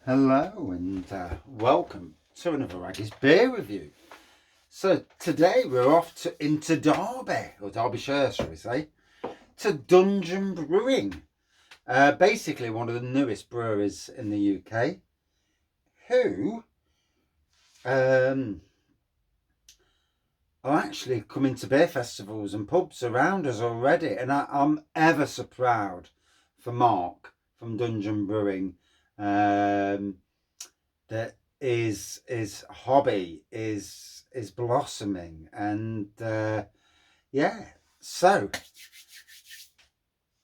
Hello and welcome to another Raggie's Beer Review. So today we're off into Derby, or Derbyshire shall we say, to Dungeon Brewing. Basically one of the newest breweries in the UK who are actually coming to beer festivals and pubs around us already, and I'm ever so proud for Mark from Dungeon Brewing. That his hobby is blossoming, and yeah, so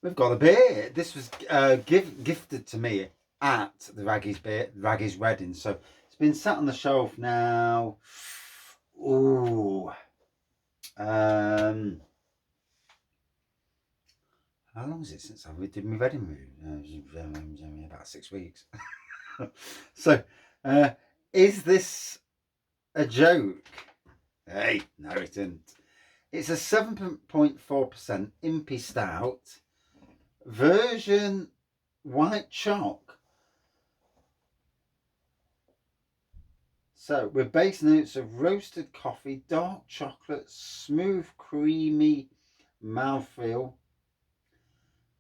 we've got a beer. This was gifted to me at the Raggie's wedding, so it's been sat on the shelf now. Ooh, um, how long is it since I did my wedding? About 6 weeks. So, is this a joke? Hey, no, it isn't. It's a 7.4% Impy Stout, version white chalk. So, with base notes of roasted coffee, dark chocolate, smooth, creamy mouthfeel.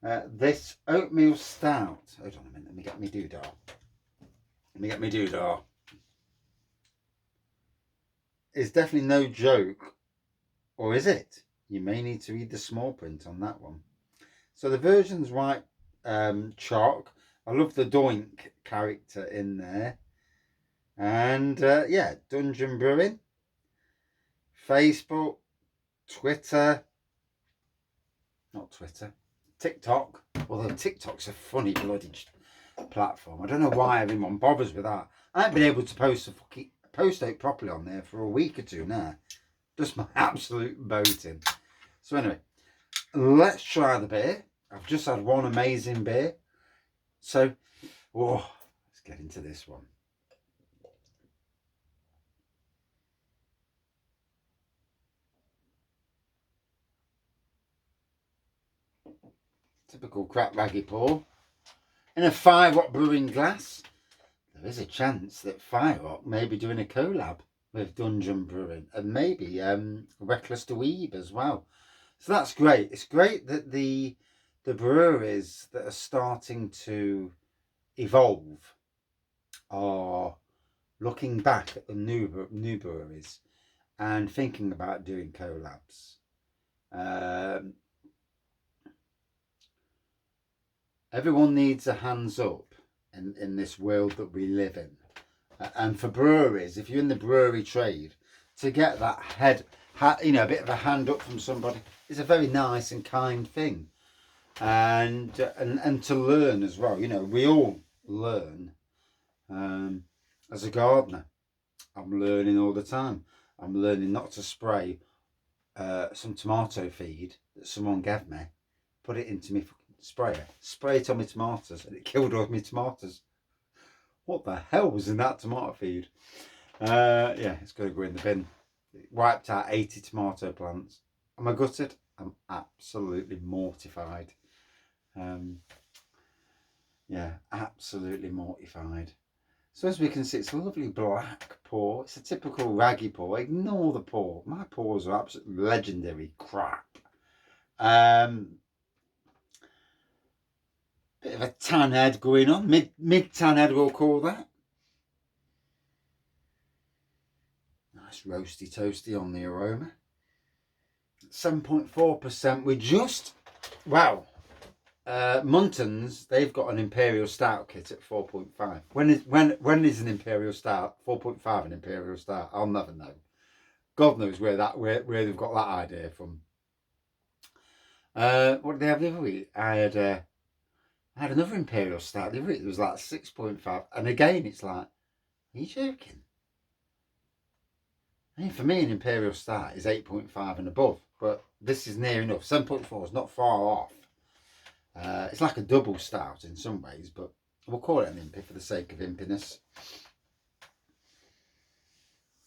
This oatmeal stout. Hold on a minute, let me get me doodah. It's definitely no joke. Or is it? You may need to read the small print on that one. So the version's white chalk. I love the doink character in there. And yeah, Dungeon Brewing, Facebook, Twitter, not Twitter, TikTok. Although TikTok's a funny bloody platform. I don't know why everyone bothers with that. I haven't been able to post it properly on there for a week or two now. Just my absolute boating. So anyway, let's try the beer. I've just had one amazing beer. So, let's get into this one. Typical crap raggy pour. In a Fire Rock Brewing glass. There is a chance that Fire Rock may be doing a collab with Dungeon Brewing, and maybe Reckless to Weeb as well. So that's great. It's great that the breweries that are starting to evolve are looking back at the new breweries and thinking about doing collabs. Everyone needs a hands up in this world that we live in. And for breweries, if you're in the brewery trade, to get that a bit of a hand up from somebody is a very nice and kind thing. And to learn as well. We all learn. As a gardener, I'm learning all the time. I'm learning not to spray some tomato feed that someone gave me, put it into my sprayer, spray it on my tomatoes, and it killed all my tomatoes. What the hell was in that tomato feed? Yeah, it's got to go in the bin. It wiped out 80 tomato plants. Am I gutted? I'm absolutely mortified. Yeah, absolutely mortified. So as we can see, it's a lovely black pour. It's a typical raggy pour. Ignore the pour. My pours are absolutely legendary crap. Bit of a tan head going on. Mid tan head, we'll call that. Nice roasty toasty on the aroma. 7.4%. We're just, wow. Muntons, they've got an Imperial Stout kit at 4.5. When is an Imperial Stout 4.5 an Imperial Stout? I'll never know. God knows where they've got that idea from. What did they have the other week? I had another Imperial Stout the other week. It was like 6.5, and again it's like, are you joking? I mean, for me, an Imperial Stout is 8.5 and above, but this is near enough. 7.4 is not far off. It's like a double stout in some ways, but we'll call it an impy for the sake of impiness.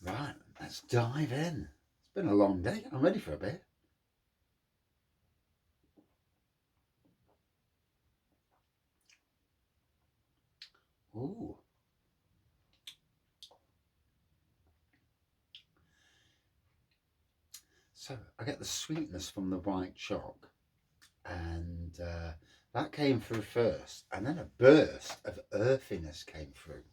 Right, let's dive in. It's been a long day. I'm ready for a beer. Ooh, So I get the sweetness from the white chalk, and that came through first, and then a burst of earthiness came through.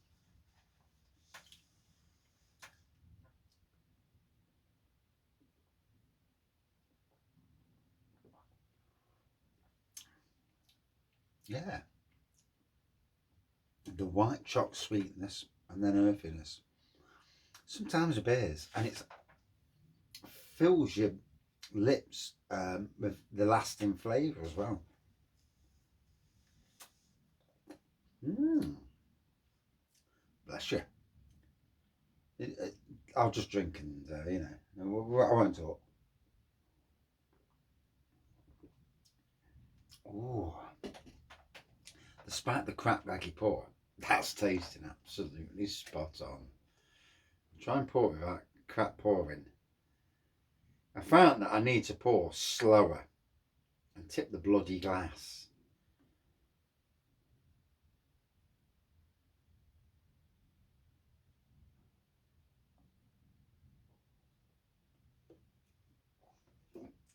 Yeah, the white chalk sweetness and then earthiness. Sometimes a beers, and it fills your lips with the lasting flavour as well. Bless you. I'll just drink and, I won't talk. Oh, despite the crap raggy pour, that's tasting absolutely spot on. Try and pour it without crap pouring. I found that I need to pour slower and tip the bloody glass.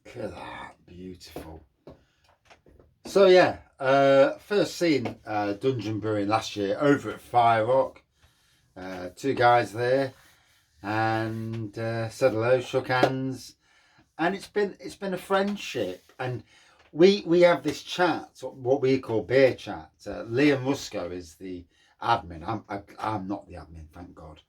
Look at that, beautiful. So yeah, first seen Dungeon Brewing last year over at Fire Rock. Two guys there, and said hello, shook hands, and it's been a friendship. And we have this chat, what we call beer chat. Liam Musco is the admin. I'm not the admin, thank God.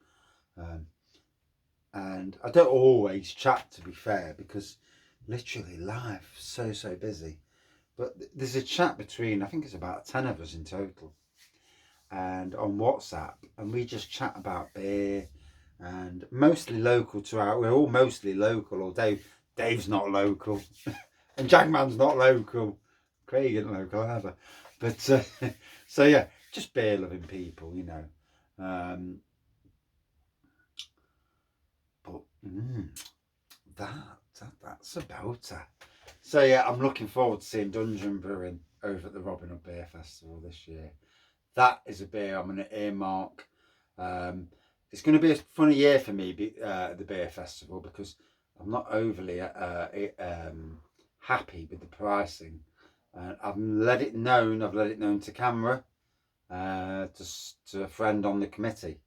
And I don't always chat, to be fair, because literally life's so busy. But there's a chat between, I think it's about 10 of us in total, and on WhatsApp, and we just chat about beer, and mostly local to we're all mostly local, or Dave's not local, and Jagman's not local, Craig isn't local either. But so yeah, just beer loving people, but that's about it. So yeah, I'm looking forward to seeing Dungeon Brewing over at the Robin Hood Beer Festival this year. That is a beer I'm going to earmark. It's going to be a funny year for me, the beer festival, because I'm not overly happy with the pricing. I've let it known to camera, to a friend on the committee,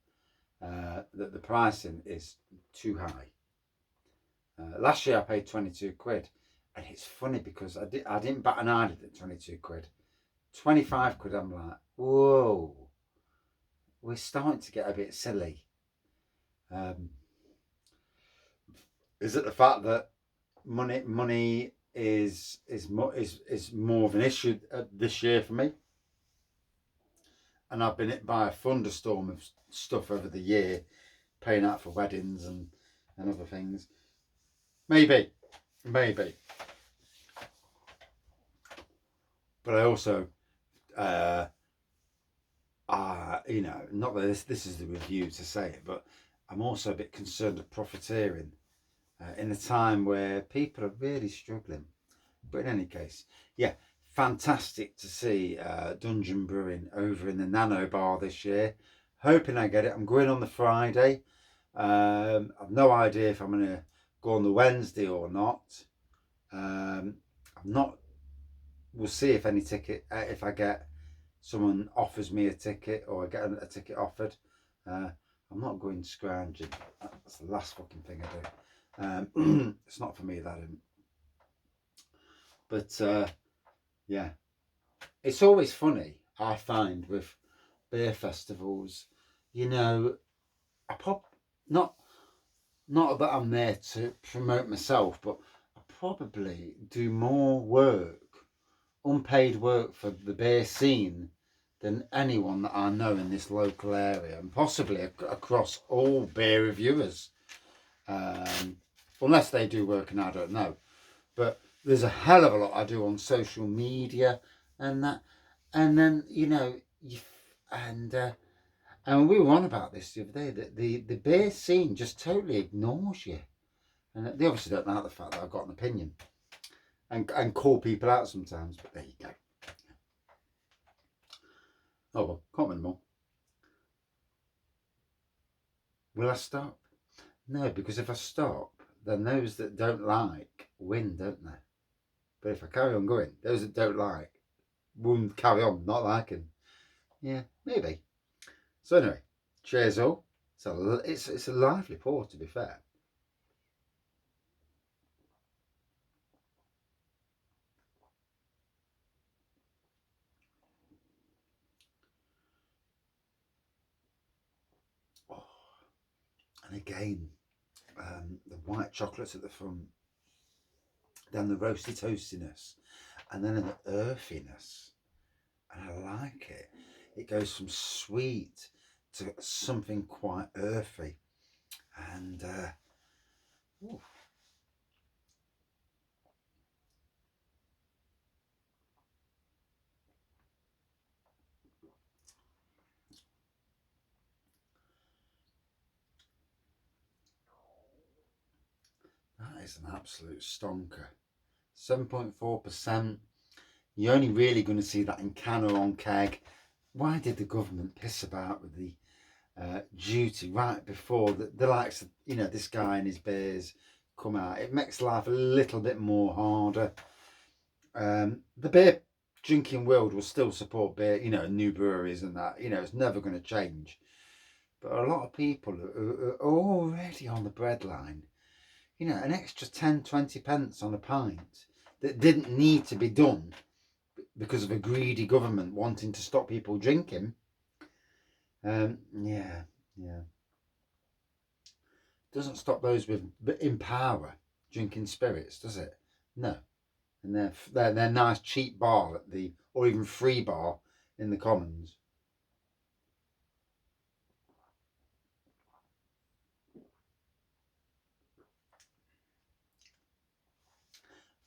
that the pricing is too high. Last year I paid 22 quid, and it's funny because I didn't bat an eyelid at 22 quid. 25 quid, I'm like, whoa, we're starting to get a bit silly. Is it the fact that money is more of an issue this year for me, and I've been hit by a thunderstorm of stuff over the year, paying out for weddings and other things. Maybe, but I also, not that this is the review to say it, but I'm also a bit concerned of profiteering in a time where people are really struggling. But in any case, yeah, fantastic to see Dungeon Brewing over in the Nano Bar this year. Hoping I get it. I'm going on the Friday. I've no idea if I'm going to go on the Wednesday or not. I'm not. We'll see if any ticket, if I get someone offers me a ticket or I get a ticket offered. I'm not going scrounging. That's the last fucking thing I do. It's not for me, that isn't. But yeah, it's always funny, I find, with beer festivals. I not that I'm there to promote myself, but I probably do more work, unpaid work, for the beer scene than anyone that I know in this local area, and possibly across all beer reviewers, unless they do work and I don't know. But there's a hell of a lot I do on social media and that, and then and we were on about this the other day, that the beer scene just totally ignores you, and they obviously don't like the fact that I've got an opinion and call people out sometimes. But there you go. Oh well, can't win them all. Will I stop? No, because if I stop, then those that don't like win, don't they? But if I carry on going, those that don't like will carry on not liking. Yeah, maybe. So anyway, cheers all. It's a lively pour, to be fair. Oh, and again, the white chocolates at the front, then the roasty toastiness, and then an earthiness. And I like it. It goes from sweet to something quite earthy. And ooh, that is an absolute stonker. 7.4%. You're only really going to see that in can or on keg. Why did the government piss about with the duty right before the likes of, you know, this guy and his beers come out? It makes life a little bit more harder. The beer drinking world will still support beer, you know, new breweries and that. You know, it's never going to change. But a lot of people are already on the breadline. You know, an extra 10, 20 pence on a pint that didn't need to be done because of a greedy government wanting to stop people drinking. Yeah. Doesn't stop those with in power drinking spirits, does it? No. And they're nice cheap bar at the, or even free bar in the Commons.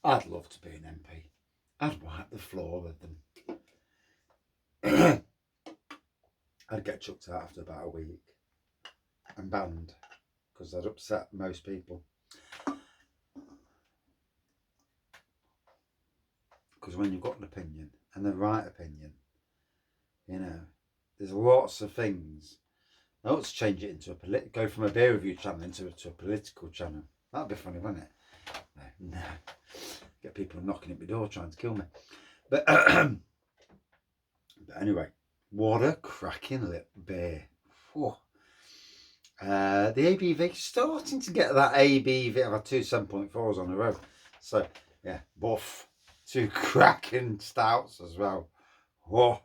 I'd love to be an MP. I'd wipe the floor with them. I'd get chucked out after about a week and banned because I'd upset most people. Because when you've got an opinion and the right opinion, you know, there's lots of things. I ought to change it into go from a beer review channel into a political channel. That'd be funny, wouldn't it? No. Get people knocking at my door trying to kill me. But, but anyway, what a cracking little beer. The ABV, starting to get that ABV. I've had two 7.4s on a row. So, yeah, buff. Two cracking stouts as well. Whoa.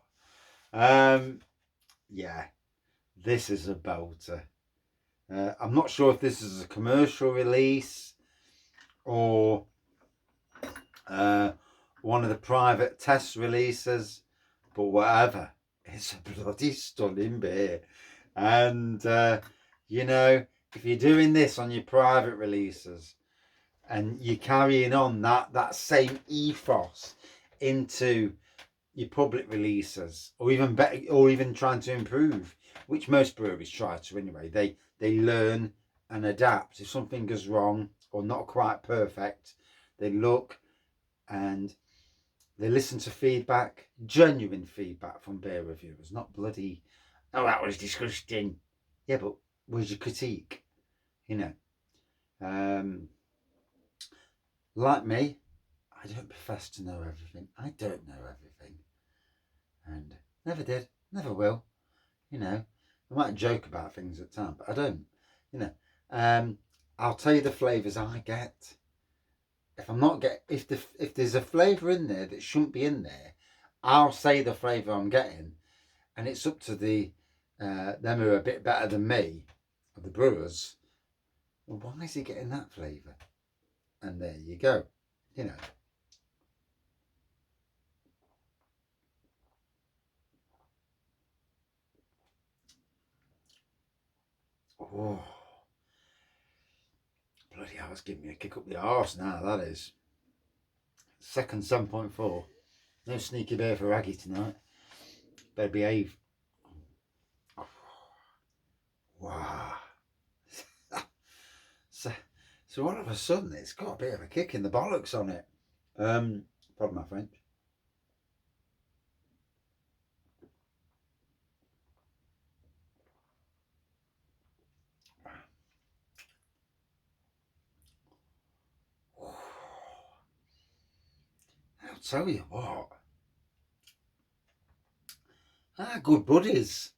Yeah, this is a belter. I'm not sure if this is a commercial release or one of the private test releases, but whatever. It's a bloody stunning beer. And, you know, if you're doing this on your private releases and you're carrying on that same ethos into your public releases, or even better, or even trying to improve, which most breweries try to anyway, they learn and adapt. If something goes wrong or not quite perfect, they look and they listen to feedback, genuine feedback from beer reviewers, not bloody, oh, that was disgusting. Yeah, but where's your critique? You know, like me, I don't profess to know everything. I don't know everything, and never did, never will. You know, I might joke about things at times, but I don't. You know, I'll tell you the flavours I get. If I'm not if there's a flavour in there that shouldn't be in there, I'll say the flavour I'm getting, and it's up to the them who are a bit better than me, the brewers. Well, why is he getting that flavour? And there you go. You know. Oh, bloody hell, it's giving me a kick up the arse now, that is. Second 7.4. No sneaky beer for Raggy tonight. Better behave. Wow. So all of a sudden it's got a bit of a kick in the bollocks on it. Pardon my French. tell you what, our good buddies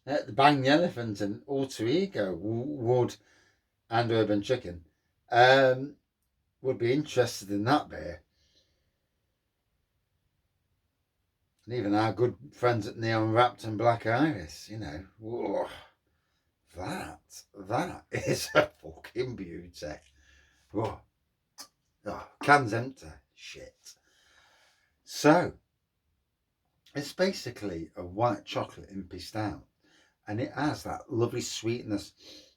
at the Bang the Elephant and Alter Ego, Wood and Urban Chicken, would be interested in that beer. And even our good friends at Neon Wrapped and Black Iris, you know, whoa, that is a fucking beauty. Whoa. Oh, can's empty. Shit. So, it's basically a white chocolate impy stout. And it has that lovely sweetness.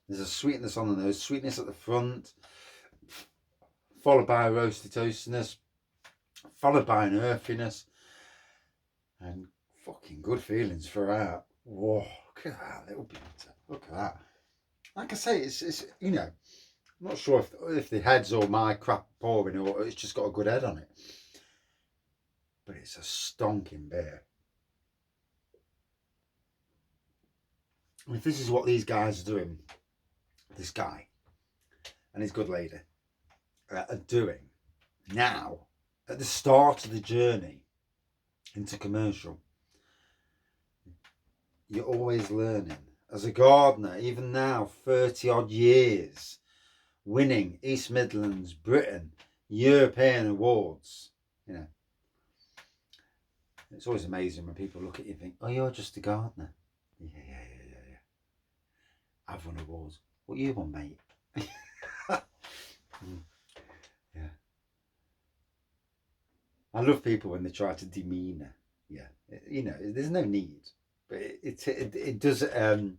There's a sweetness on the nose, sweetness at the front, followed by a roasty toastiness, followed by an earthiness, and fucking good feelings throughout. Whoa, look at that little beauty. Look at that. Like I say, it's you know, I'm not sure if the head's all my crap pouring or it's just got a good head on it. But it's a stonking beer. And if this is what these guys are doing, this guy and his good lady are doing now, at the start of the journey into commercial, you're always learning. As a gardener, even now, 30 odd years, winning East Midlands, Britain, European awards, you know. It's always amazing when people look at you and think, oh, you're just a gardener. Yeah. I've won awards. What you won, mate? Yeah. I love people when they try to demean. Yeah. You know, there's no need. But it does, you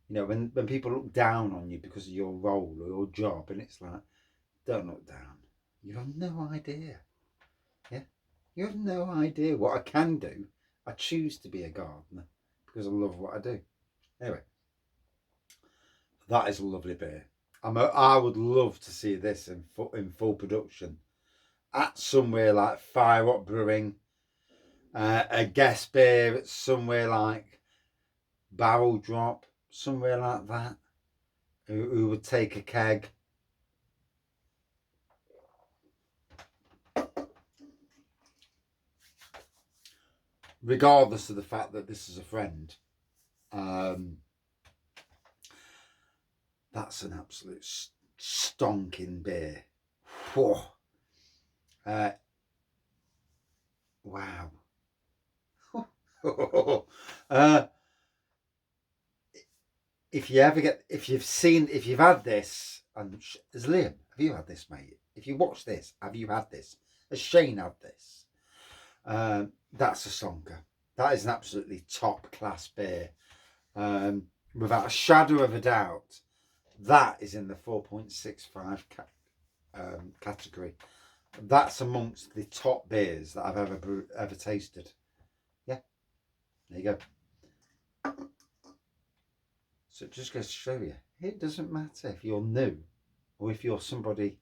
know, when people look down on you because of your role or your job, and it's like, don't look down. You have no idea. Yeah. You have no idea what I can do. I choose to be a gardener because I love what I do. Anyway, that is a lovely beer. I would love to see this in full production at somewhere like Fire Up Brewing, a guest beer at somewhere like Barrel Drop, somewhere like that, who would take a keg. Regardless of the fact that this is a friend, that's an absolute stonking beer. Whoa. Wow. If you've had this, and as Liam, have you had this, mate? If you watch this, have you had this? Has Shane had this? That's a stonker. That is an absolutely top class beer. Without a shadow of a doubt, that is in the 4.65 category. That's amongst the top beers that I've ever tasted. Yeah, there you go. So it just goes to show you, it doesn't matter if you're new or if you're somebody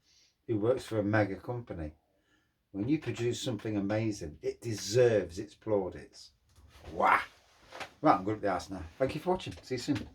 who works for a mega company. When you produce something amazing, it deserves its plaudits. Wow. Right, I'm going to the house now. Thank you for watching. See you soon.